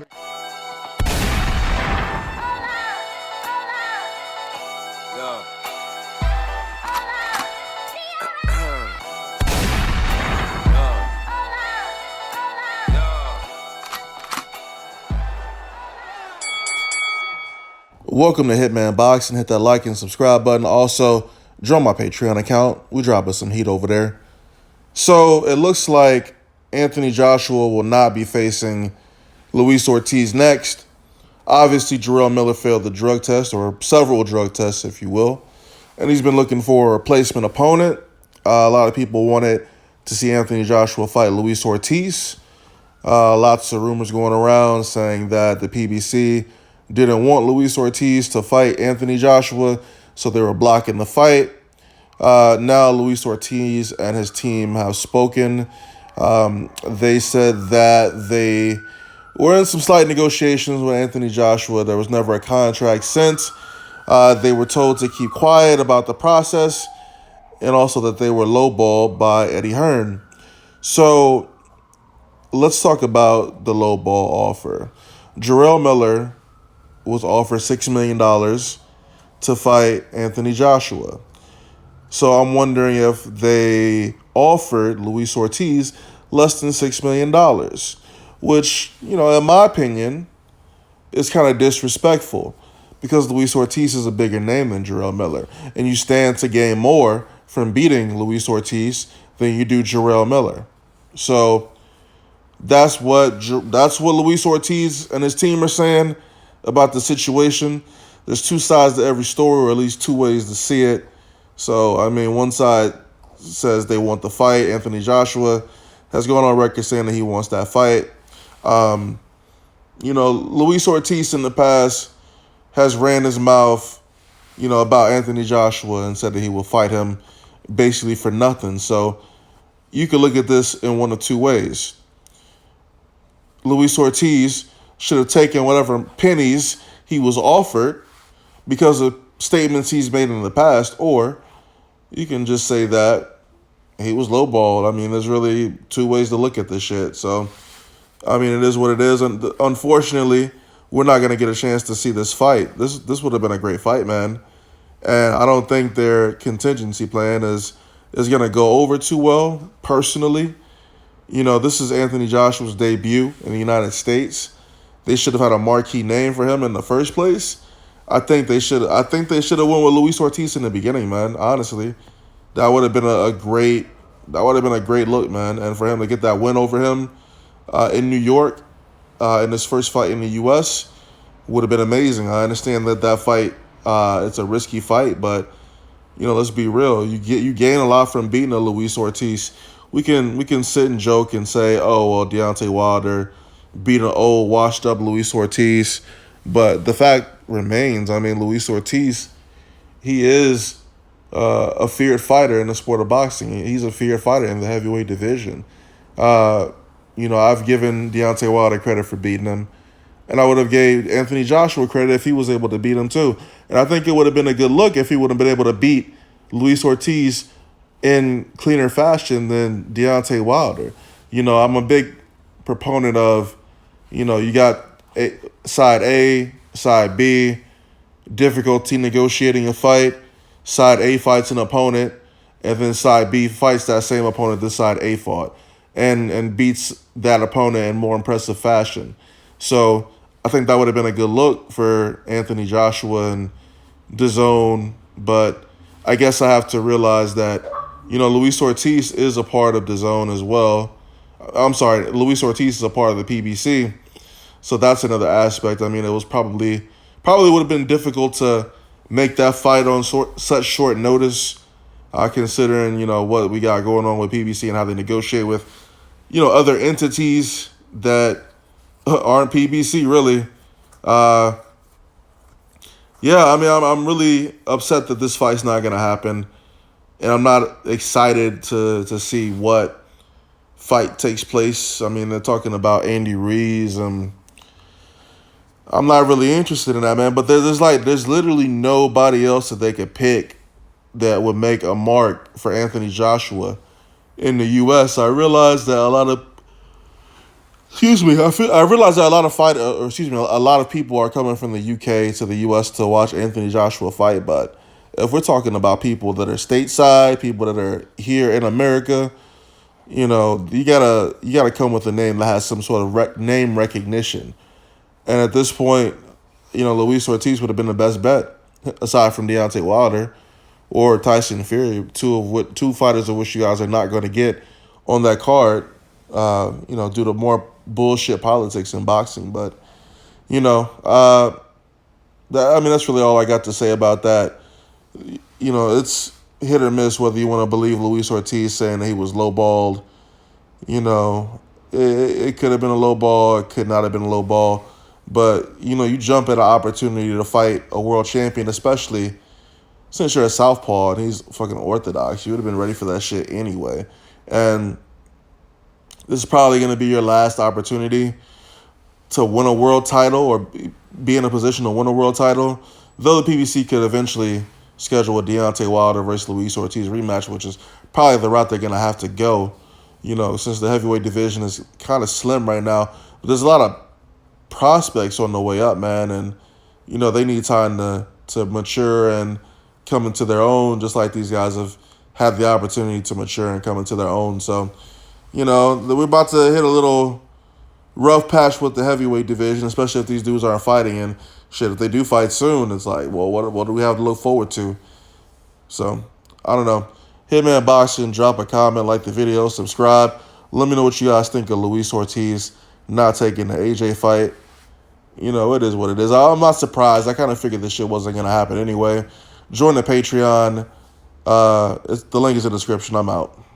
Yo. Welcome to Hitman Boxing. Hit that like and subscribe button. Also, join my Patreon account. We dropping some heat over there. So it looks like Anthony Joshua will not be facing Luis Ortiz next. Obviously, Jarrell Miller failed the drug test, or several drug tests, if you will. And he's been looking for a replacement opponent. A lot of people wanted to see Anthony Joshua fight Luis Ortiz. Lots of rumors going around saying that the PBC didn't want Luis Ortiz to fight Anthony Joshua, so they were blocking the fight. Now Luis Ortiz and his team have spoken. They said that they were in some slight negotiations with Anthony Joshua. There was never a contract sent. They were told to keep quiet about the process, and also that they were lowballed by Eddie Hearn. So let's talk about the lowball offer. Jarrell Miller was offered $6 million to fight Anthony Joshua. So I'm wondering if they offered Luis Ortiz less than $6 million, which, in my opinion, is kind of disrespectful because Luis Ortiz is a bigger name than Jarrell Miller, and you stand to gain more from beating Luis Ortiz than you do Jarrell Miller. So that's what Luis Ortiz and his team are saying about the situation. There's two sides to every story, or at least two ways to see it. So, one side says they want the fight. Anthony Joshua has gone on record saying that he wants that fight. Luis Ortiz in the past has ran his mouth, about Anthony Joshua and said that he will fight him basically for nothing. So you could look at this in one of two ways. Luis Ortiz should have taken whatever pennies he was offered because of statements he's made in the past, or you can just say that he was lowballed. There's really two ways to look at this shit. So, it is what it is. And unfortunately, we're not going to get a chance to see this fight. This would have been a great fight, man. And I don't think their contingency plan is going to go over too well, personally. This is Anthony Joshua's debut in the United States. They should have had a marquee name for him in the first place. I think they should have went with Luis Ortiz in the beginning, man. Honestly, that would have been a great look, man. And for him to get that win over him in New York in his first fight in the U.S. would have been amazing. I understand that fight it's a risky fight, but let's be real. You gain a lot from beating a Luis Ortiz. We can sit and joke and say, oh well, Deontay Wilder beat an old, washed-up Luis Ortiz. But the fact remains, Luis Ortiz, he is a feared fighter in the sport of boxing. He's a feared fighter in the heavyweight division. I've given Deontay Wilder credit for beating him, and I would have gave Anthony Joshua credit if he was able to beat him too. And I think it would have been a good look if he would have been able to beat Luis Ortiz in cleaner fashion than Deontay Wilder. I'm a big proponent of, you got side A, side B, difficulty negotiating a fight. Side A fights an opponent, and then side B fights that same opponent that side A fought, and beats that opponent in more impressive fashion. So I think that would have been a good look for Anthony Joshua and DAZN, but I guess I have to realize that, Luis Ortiz is a part of DAZN as well. Luis Ortiz is a part of the PBC. So that's another aspect. It was probably would have been difficult to make that fight on such short notice, considering, what we got going on with PBC and how they negotiate with, other entities that aren't PBC, really. I'm really upset that this fight's not going to happen. And I'm not excited to see what fight takes place. They're talking about Andy Ruiz. I'm not really interested in that, man. But there's literally nobody else that they could pick that would make a mark for Anthony Joshua in the U.S. I realize that a lot of Excuse me. I realize that a lot of a lot of people are coming from the UK to the US to watch Anthony Joshua fight. But if we're talking about people that are stateside, people that are here in America, you gotta come with a name that has some sort of name recognition. And at this point, Luis Ortiz would have been the best bet, aside from Deontay Wilder or Tyson Fury, two fighters of which you guys are not going to get on that card, due to more bullshit politics in boxing. But that's really all I got to say about that. It's hit or miss whether you want to believe Luis Ortiz saying that he was lowballed. It could have been a low ball. It could not have been a low ball. But, you jump at an opportunity to fight a world champion, especially since you're a southpaw and he's fucking orthodox. You would have been ready for that shit anyway. And this is probably going to be your last opportunity to win a world title or be in a position to win a world title. Though the PBC could eventually schedule a Deontay Wilder versus Luis Ortiz rematch, which is probably the route they're going to have to go, since the heavyweight division is kind of slim right now. But there's a lot of prospects on the way up, man, and they need time to mature and come into their own, just like these guys have had the opportunity to mature and come into their own. So, we're about to hit a little rough patch with the heavyweight division, especially if these dudes aren't fighting. And shit, if they do fight soon, it's like, well, what do we have to look forward to? So, I don't know. Hitman Boxing, drop a comment, like the video, subscribe. Let me know what you guys think of Luis Ortiz not taking the AJ fight. It is what it is. I'm not surprised. I kind of figured this shit wasn't going to happen anyway. Join the Patreon. The link is in the description. I'm out.